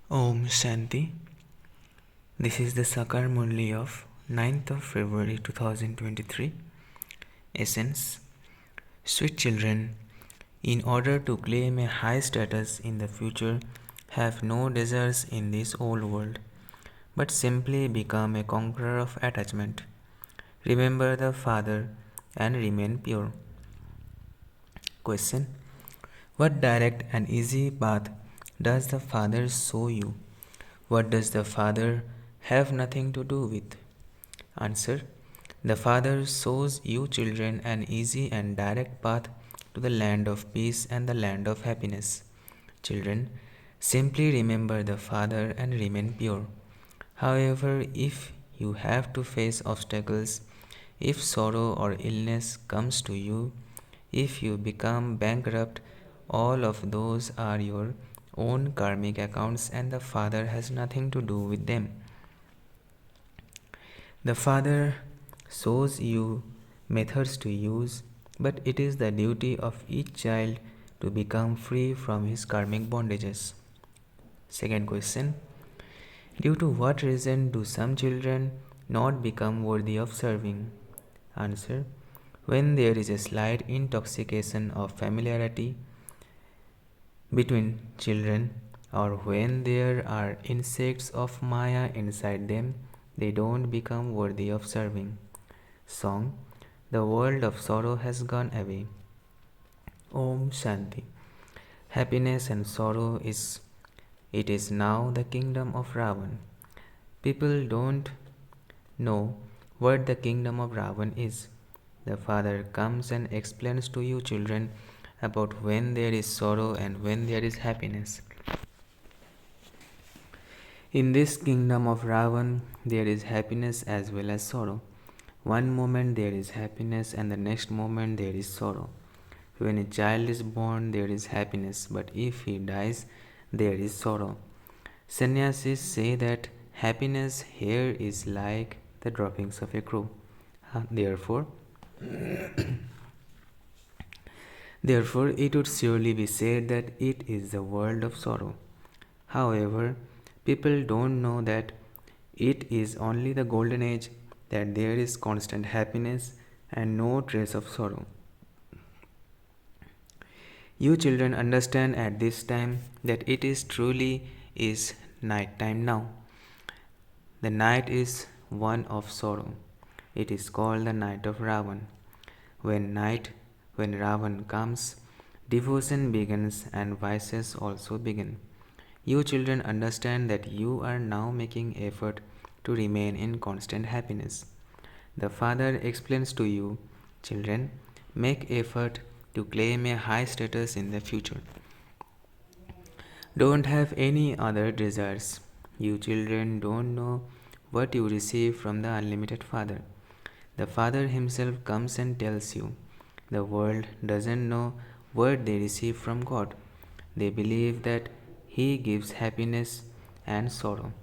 Om Shanti. This is the Sakar Murli of 9th of February 2023. Essence. Sweet children, in order to claim a high status in the future, have no desires in this old world, but simply become a conqueror of attachment. Remember the Father and remain pure. Question. What direct and easy path does the Father show you? What does the Father have nothing to do with? Answer. The Father shows you children an easy and direct path to the land of peace and the land of happiness. Children, simply remember the Father and remain pure. However, if you have to face obstacles, if sorrow or illness comes to you, if you become bankrupt, all of those are your own karmic accounts and the Father has nothing to do with them. The Father shows you methods to use, but it is the duty of each child to become free from his karmic bondages. Second question. Due to what reason do some children not become worthy of serving? Answer. When there is a slight intoxication of familiarity between children, or when there are insects of Maya inside them, they don't become worthy of serving. Song. The world of sorrow has gone away. Om Shanti. Happiness and sorrow is now the kingdom of Ravan. People don't know what the kingdom of Ravan is. The Father comes and explains to you children about when there is sorrow and when there is happiness. In this kingdom of Ravan, there is happiness as well as sorrow. One moment there is happiness and the next moment there is sorrow. When a child is born, there is happiness, but if he dies, there is sorrow. Sannyasis say that happiness here is like the droppings of a crow. Therefore, Therefore, it would surely be said that it is the world of sorrow. However, people don't know that it is only the golden age, that there is constant happiness and no trace of sorrow. You children understand at this time that it is truly is night time now. The night is one of sorrow. It is called the night of Ravan. When Ravan comes, devotion begins and vices also begin. You children understand that you are now making effort to remain in constant happiness. The Father explains to you, children, make effort to claim a high status in the future. Don't have any other desires. You children don't know what you receive from the unlimited Father. The Father Himself comes and tells you. The world doesn't know what they receive from God. They believe that He gives happiness and sorrow.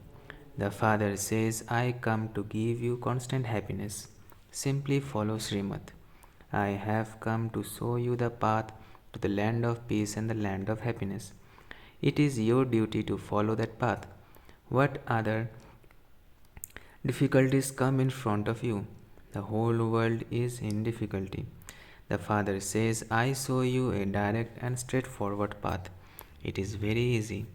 The Father says, I come to give you constant happiness. Simply follow Srimad. I have come to show you the path to the land of peace and the land of happiness. It is your duty to follow that path. What other difficulties come in front of you? The whole world is in difficulty. The Father says, I show you a direct and straightforward path. It is very easy.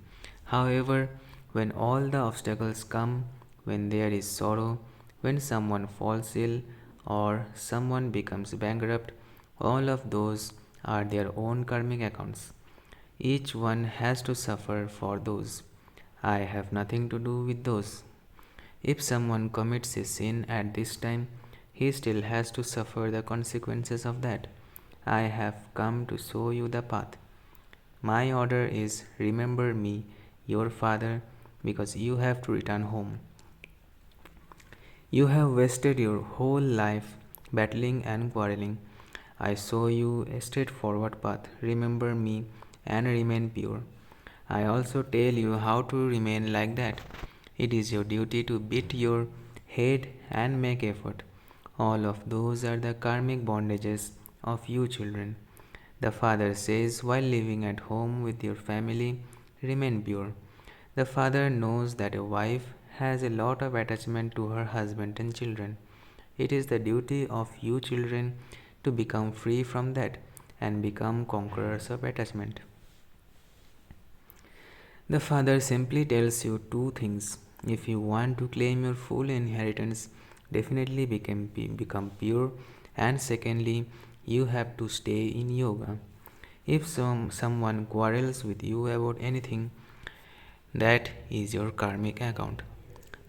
However, when all the obstacles come, when there is sorrow, when someone falls ill or someone becomes bankrupt, all of those are their own karmic accounts. Each one has to suffer for those. I have nothing to do with those. If someone commits a sin at this time, he still has to suffer the consequences of that. I have come to show you the path. My order is remember me, your Father, because you have to return home. You have wasted your whole life battling and quarreling. I show you a straightforward path. Remember me and remain pure. I also tell you how to remain like that. It is your duty to beat your head and make effort. All of those are the karmic bondages of you children. The Father says, while living at home with your family, remain pure. The father knows that a wife has a lot of attachment to her husband and children. It is the duty of you children to become free from that and become conquerors of attachment. The father simply tells you two things. If you want to claim your full inheritance, definitely become pure, and secondly, you have to stay in yoga. If someone quarrels with you about anything, that is your karmic account.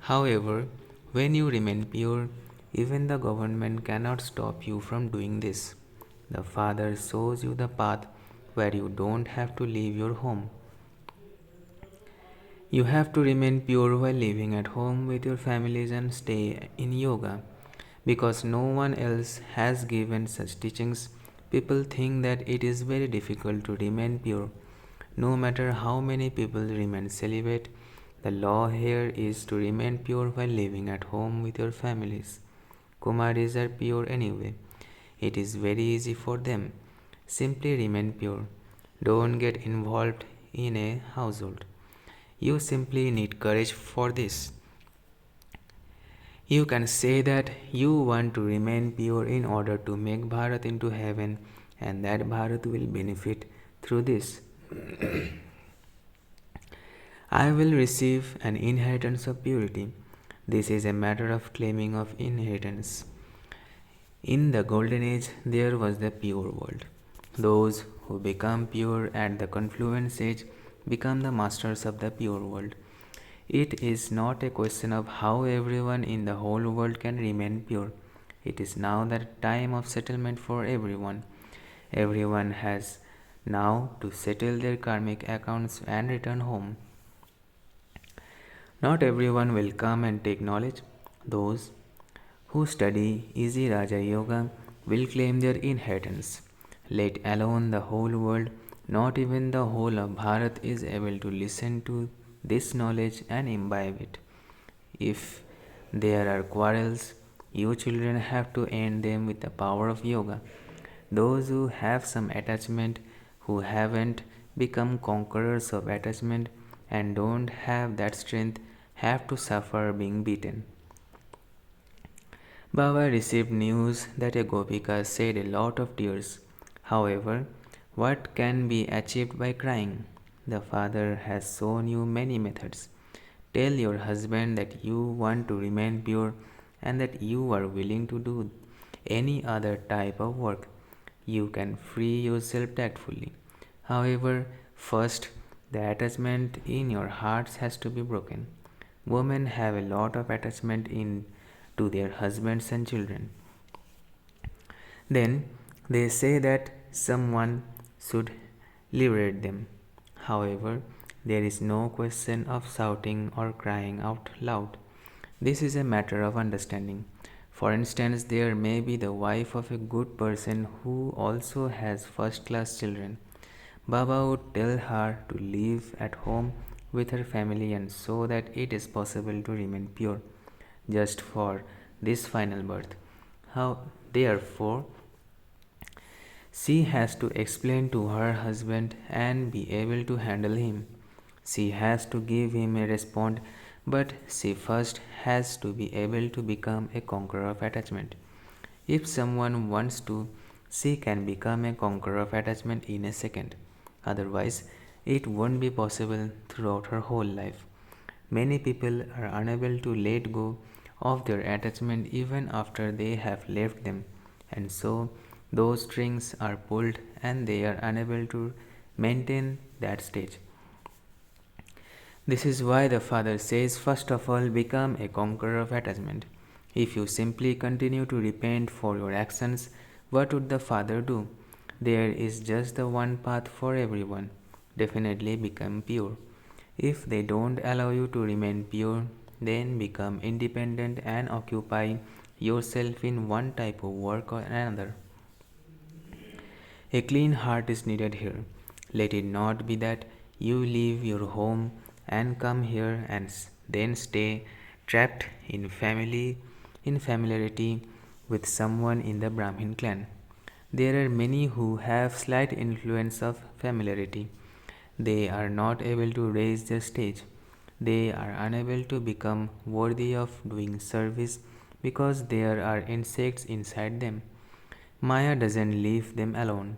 However, when you remain pure, even the government cannot stop you from doing this. The Father shows you the path where you don't have to leave your home. You have to remain pure while living at home with your families and stay in yoga. Because no one else has given such teachings, people think that it is very difficult to remain pure. No matter how many people remain celibate, the law here is to remain pure while living at home with your families. Kumaris are pure anyway. It is very easy for them. Simply remain pure. Don't get involved in a household. You simply need courage for this. You can say that you want to remain pure in order to make Bharat into heaven and that Bharat will benefit through this. I will receive an inheritance of purity. This is a matter of claiming of inheritance. In the golden age, there was the pure world. Those who become pure at the confluence age become the masters of the pure world. It is not a question of how everyone in the whole world can remain pure. It is now the time of settlement for everyone. Everyone has now to settle their karmic accounts and return home. Not everyone will come and take knowledge. Those who study Easy Raja Yoga will claim their inheritance. Let alone the whole world, not even the whole of Bharat is able to listen to this knowledge and imbibe it. If there are quarrels, you children have to end them with the power of yoga. Those who have some attachment, who haven't become conquerors of attachment and don't have that strength, have to suffer being beaten. Baba received news that a Gopika shed a lot of tears. However, what can be achieved by crying? The Father has shown you many methods. Tell your husband that you want to remain pure and that you are willing to do any other type of work. You can free yourself tactfully. However, first, the attachment in your hearts has to be broken. Women have a lot of attachment in to their husbands and children. Then they say that someone should liberate them. However, there is no question of shouting or crying out loud. This is a matter of understanding. For instance, there may be the wife of a good person who also has first class children. Baba would tell her to live at home with her family and so that it is possible to remain pure just for this final birth. How, therefore, she has to explain to her husband and be able to handle him. She has to give him a response, but she first has to be able to become a conqueror of attachment. If someone wants to, she can become a conqueror of attachment in a second. Otherwise, it won't be possible throughout her whole life. Many people are unable to let go of their attachment even after they have left them, and so those strings are pulled and they are unable to maintain that stage. This is why the Father says, first of all, become a conqueror of attachment. If you simply continue to repent for your actions, what would the Father do? There is just the one path for everyone. Definitely become pure. If they don't allow you to remain pure, then become independent and occupy yourself in one type of work or another. A clean heart is needed here. Let it not be that you leave your home and come here and then stay trapped in familiarity with someone in the Brahmin clan. There are many who have slight influence of familiarity. They are not able to raise their stage. They are unable to become worthy of doing service because there are insects inside them. Maya doesn't leave them alone.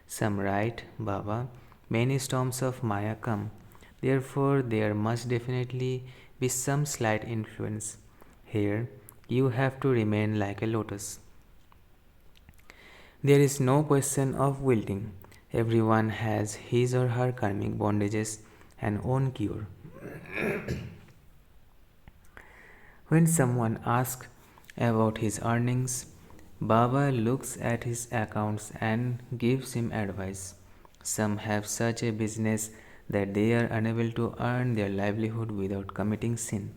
Some write, Baba, many storms of Maya come. Therefore, there must definitely be some slight influence. Here, you have to remain like a lotus. There is no question of wilting. Everyone has his or her karmic bondages and own cure. When someone asks about his earnings, Baba looks at his accounts and gives him advice. Some have such a business that they are unable to earn their livelihood without committing sin.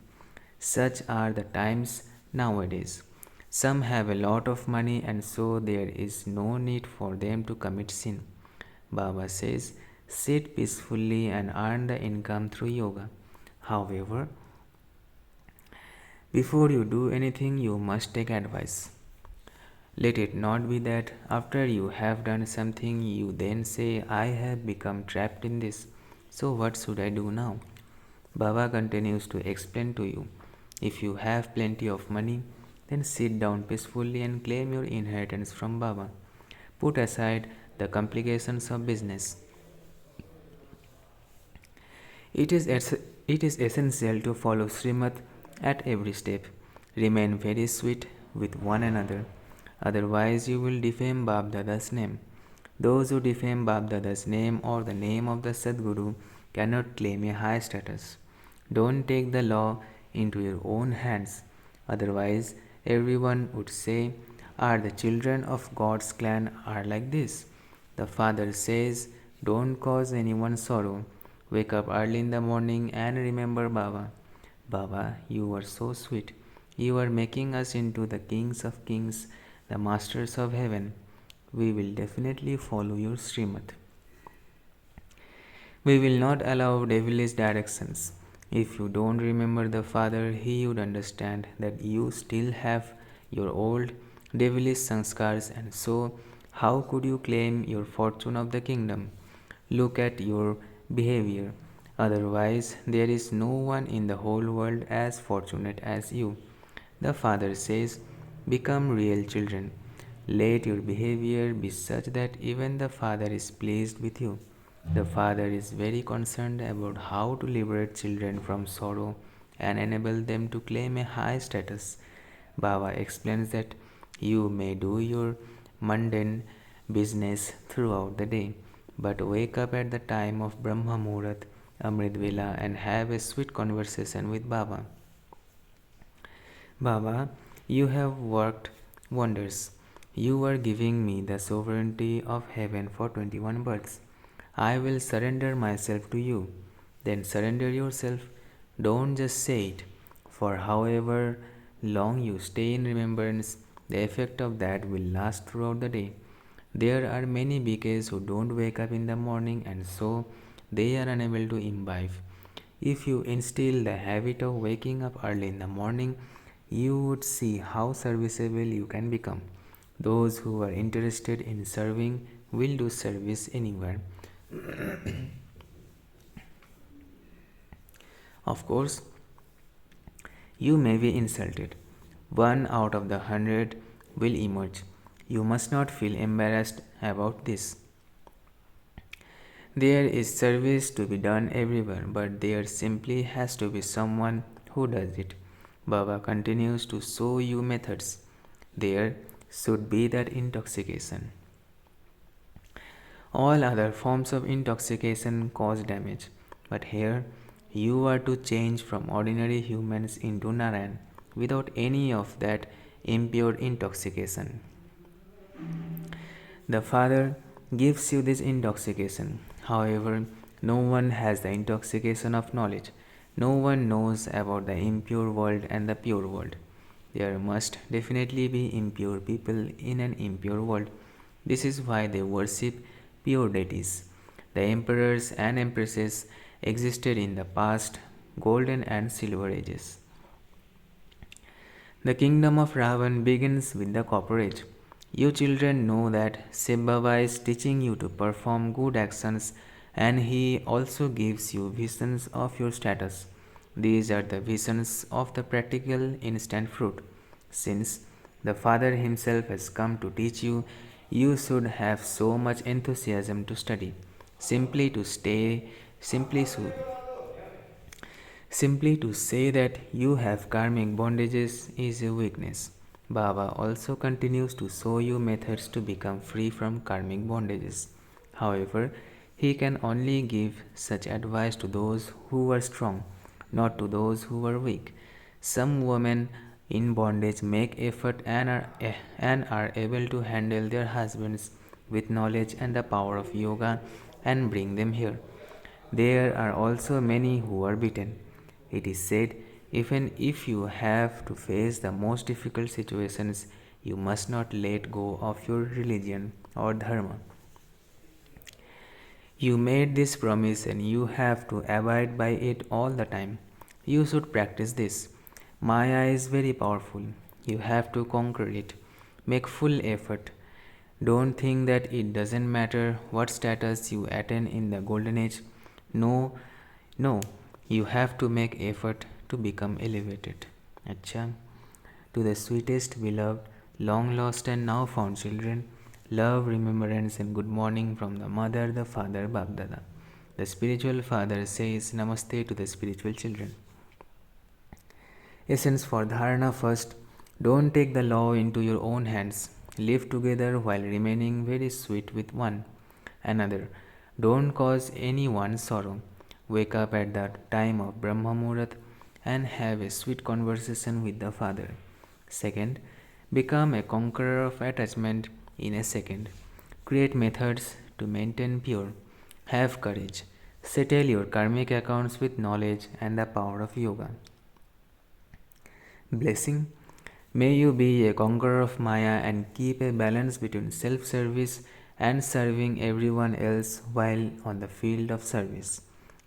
Such are the times nowadays. Some have a lot of money and so there is no need for them to commit sin. Baba says, sit peacefully and earn the income through yoga. However, before you do anything, you must take advice. Let it not be that after you have done something, you then say, I have become trapped in this. So, what should I do now? Baba continues to explain to you. If you have plenty of money, then sit down peacefully and claim your inheritance from Baba. Put aside the complications of business. It is essential to follow Srimad at every step. Remain very sweet with one another. Otherwise, you will defame Bab Dada's name. Those who defame Bab Dada's name or the name of the Sadguru cannot claim a high status. Don't take the law into your own hands. Otherwise, everyone would say, are the children of God's clan are like this? The father says, don't cause anyone sorrow. Wake up early in the morning and remember Baba. Baba, you are so sweet. You are making us into the kings of kings, the masters of heaven. We will definitely follow your Srimad. We will not allow devilish directions. If you don't remember the Father, he would understand that you still have your old devilish sanskars, and so how could you claim your fortune of the kingdom? Look at your behavior. Otherwise, there is no one in the whole world as fortunate as you. The Father says, become real children. Let your behavior be such that even the Father is pleased with you. The Father is very concerned about how to liberate children from sorrow and enable them to claim a high status. Baba explains that you may do your mundane business throughout the day, but wake up at the time of Brahma Muhurat, Amrit Vela, and have a sweet conversation with Baba. Baba, you have worked wonders. You are giving me the sovereignty of heaven for 21 births. I will surrender myself to you. Then surrender yourself. Don't just say it, for however long you stay in remembrance, the effect of that will last throughout the day. There are many BKs who don't wake up in the morning and so they are unable to imbibe. If you instill the habit of waking up early in the morning, you would see how serviceable you can become. Those who are interested in serving will do service anywhere. Of course, you may be insulted. One out of the 100 will emerge. You must not feel embarrassed about this. There is service to be done everywhere, but there simply has to be someone who does it. Baba continues to show you methods. There should be that intoxication. All other forms of intoxication cause damage, but here you are to change from ordinary humans into Narayan without any of that impure intoxication. The Father gives you this intoxication. However, no one has the intoxication of knowledge. No one knows about the impure world and the pure world. There must definitely be impure people in an impure world. This is why they worship pure deities. The emperors and empresses existed in the past golden and silver ages. The kingdom of Ravan begins with the copper age. You children know that Shiv Baba is teaching you to perform good actions and he also gives you visions of your status. These are the visions of the practical instant fruit. Since the Father Himself has come to teach you, you should have so much enthusiasm to study. Simply to stay, simply so, Simply to say that you have karmic bondages is a weakness. Baba also continues to show you methods to become free from karmic bondages. However, he can only give such advice to those who are strong, not to those who are weak. Some women in bondage make effort and are able to handle their husbands with knowledge and the power of yoga and bring them here. There are also many who are beaten. It is said, even if you have to face the most difficult situations, you must not let go of your religion or dharma. You made this promise and you have to abide by it all the time. You should practice this. Maya is very powerful. You have to conquer it. Make full effort. Don't think that it doesn't matter what status you attain in the golden age. No, no, you have to make effort to become elevated. Acha. To the sweetest beloved, long lost and now found children, love, remembrance, and good morning from the mother, the father, Bagdada. The spiritual father says Namaste to the spiritual children. Essence for dharana first. Don't take the law into your own hands. Live together while remaining very sweet with one another. Don't cause anyone sorrow. Wake up at the time of Brahma Muhurat and have a sweet conversation with the Father. Second, become a conqueror of attachment in a second. Create methods to maintain pure. Have courage. Settle your karmic accounts with knowledge and the power of yoga. Blessing. May you be a conqueror of Maya and keep a balance between self service and serving everyone else while on the field of service.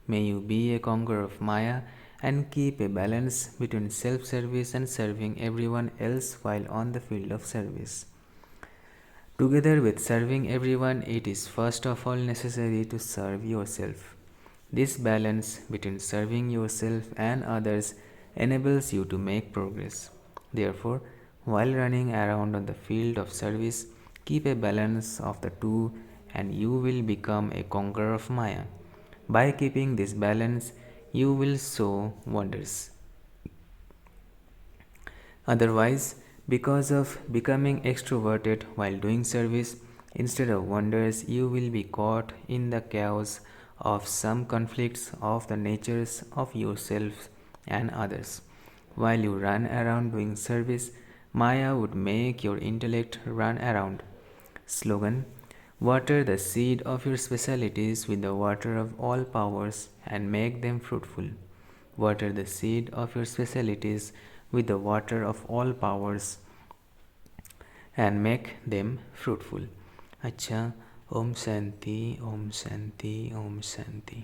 May you be a conqueror of Maya and keep a balance between self service and serving everyone else while on the field of service. Together with serving everyone, it is first of all necessary to serve yourself. This balance between serving yourself and others enables you to make progress. Therefore, while running around on the field of service, keep a balance of the two and you will become a conqueror of Maya. By keeping this balance, you will show wonders. Otherwise, because of becoming extroverted while doing service, instead of wonders, you will be caught in the chaos of some conflicts of the natures of yourself and others. While you run around doing service, Maya would make your intellect run around. Slogan. Water the seed of your specialities with the water of all powers and make them fruitful. Water the seed of your specialities with the water of all powers and make them fruitful. अच्छा, Om Shanti, Om Shanti, Om Shanti.